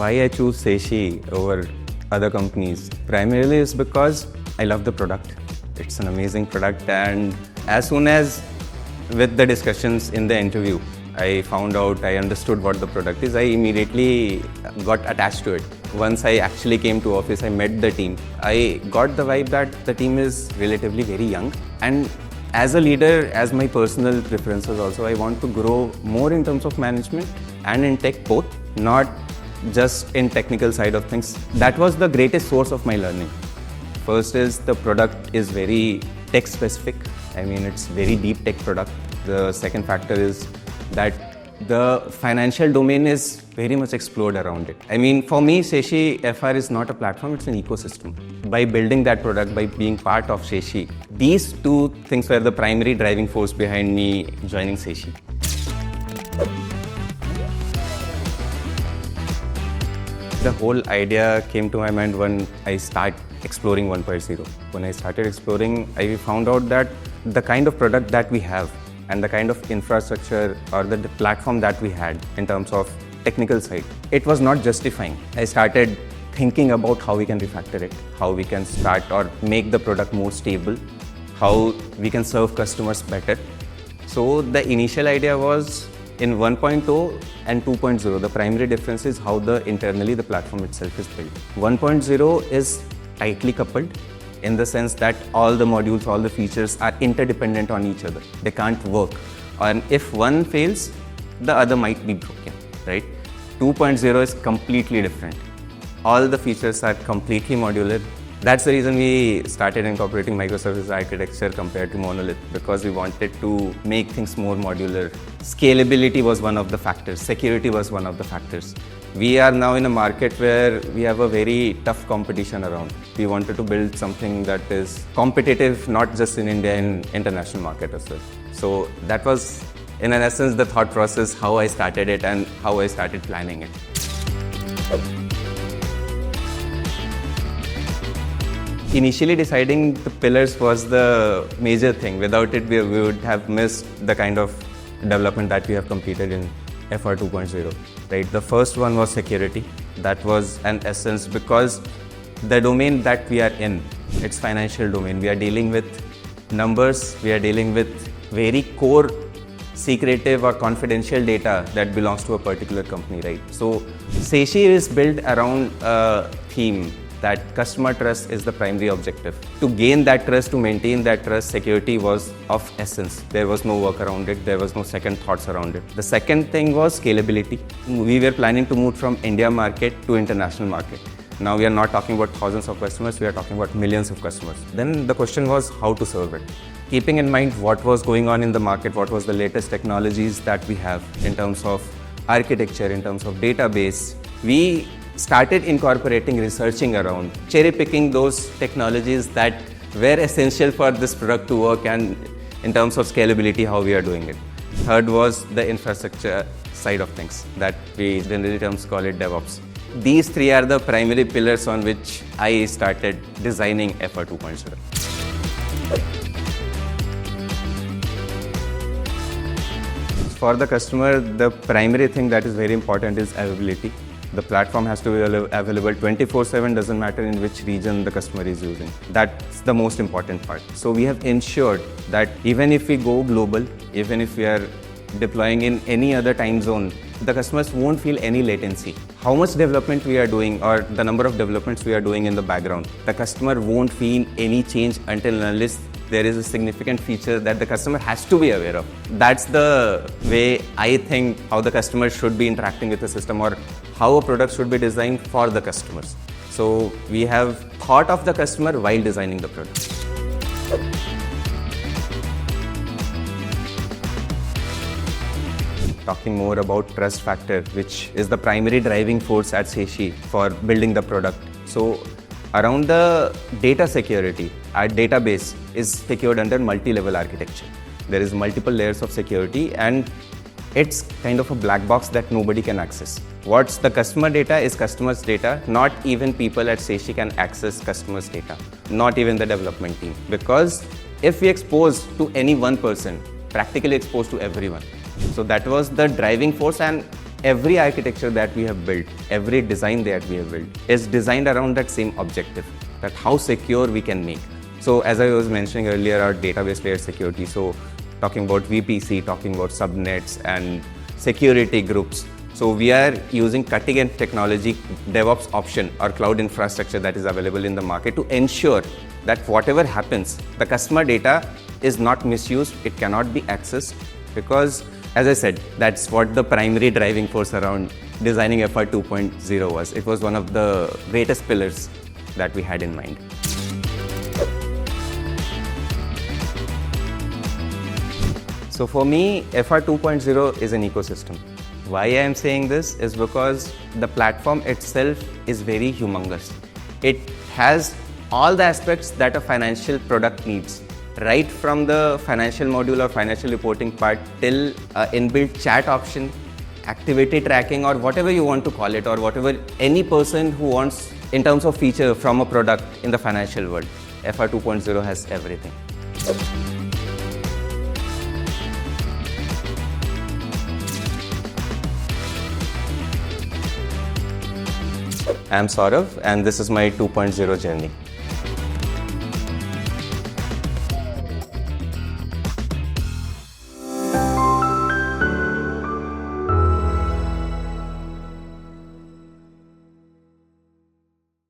why I choose Sheshi over other companies primarily is because I love the product. It's an amazing product, and as soon as with the discussions in the interview, I found out, I understood what the product is, I immediately got attached to it. Once I actually came to office, I met the team. I got the vibe that the team is relatively very young, and as a leader, as my personal preferences also, I want to grow more in terms of management and in tech both, not just in technical side of things. That was the greatest source of my learning. First is the product is very tech specific. I mean, it's very deep tech product. The second factor is that the financial domain is very much explored around it. I mean, for me, Sheshi FR is not a platform, it's an ecosystem. By building that product, by being part of Sheshi, these two things were the primary driving force behind me joining Sheshi. The whole idea came to my mind when I started exploring 1.0. When I started exploring, I found out that the kind of product that we have and the kind of infrastructure or the platform that we had in terms of technical side, it was not justifying. I started thinking about how we can refactor it, how we can start or make the product more stable, how we can serve customers better. So the initial idea was in 1.0 and 2.0, the primary difference is how internally the platform itself is built. 1.0 is tightly coupled in the sense that all the modules, all the features are interdependent on each other. They can't work. And if one fails, the other might be broken, right? 2.0 is completely different. All the features are completely modular. That's the reason we started incorporating microservices architecture compared to monolith, because we wanted to make things more modular. Scalability was one of the factors. Security was one of the factors. We are now in a market where we have a very tough competition around. We wanted to build something that is competitive, not just in India, in international market as well. So that was, in an essence, the thought process, how I started it and how I started planning it. Initially deciding the pillars was the major thing. Without it, we would have missed the kind of development that we have completed in FR 2.0. Right? The first one was security. That was an essence because the domain that we are in, it's financial domain. We are dealing with numbers. We are dealing with very core secretive or confidential data that belongs to a particular company, right? So Sheshi is built around a theme that customer trust is the primary objective. To gain that trust, to maintain that trust, security was of essence. There was no work around it. There was no second thoughts around it. The second thing was scalability. We were planning to move from India market to international market. Now we are not talking about thousands of customers, we are talking about millions of customers. Then the question was how to serve it. Keeping in mind what was going on in the market, what was the latest technologies that we have in terms of architecture, in terms of database, we started incorporating, researching around, cherry-picking those technologies that were essential for this product to work, and in terms of scalability, how we are doing it. Third was the infrastructure side of things that we generally terms call it DevOps. These three are the primary pillars on which I started designing FR 2.0. For the customer, the primary thing that is very important is availability. The platform has to be available 24/7, doesn't matter in which region the customer is using. That's the most important part. So we have ensured that even if we go global, even if we are deploying in any other time zone, the customers won't feel any latency. How much development we are doing or the number of developments we are doing in the background, the customer won't feel any change until and unless there is a significant feature that the customer has to be aware of. That's the way I think how the customer should be interacting with the system, or how a product should be designed for the customers. So we have thought of the customer while designing the product. Talking more about trust factor, which is the primary driving force at Sheshi for building the product. So around the data security, our database is secured under multi-level architecture. There is multiple layers of security, and it's kind of a black box that nobody can access. What's the customer data is customer's data. Not even people at Sheshi can access customer's data, not even the development team. Because if we expose to any one person, practically exposed to everyone. So that was the driving force, and every architecture that we have built, every design that we have built is designed around that same objective, that how secure we can make. So as I was mentioning earlier, our database layer security, so talking about VPC, talking about subnets and security groups. So we are using cutting-edge technology, DevOps option or cloud infrastructure that is available in the market to ensure that whatever happens, the customer data is not misused, it cannot be accessed, because as I said, that's what the primary driving force around designing FR 2.0 was. It was one of the greatest pillars that we had in mind. So for me, FR 2.0 is an ecosystem. Why I am saying this is because the platform itself is very humongous. It has all the aspects that a financial product needs, right from the financial module or financial reporting part till inbuilt chat option, activity tracking, or whatever you want to call it, or whatever any person who wants in terms of feature from a product in the financial world. FR 2.0 has everything. I am Saurabh and this is my 2.0 journey.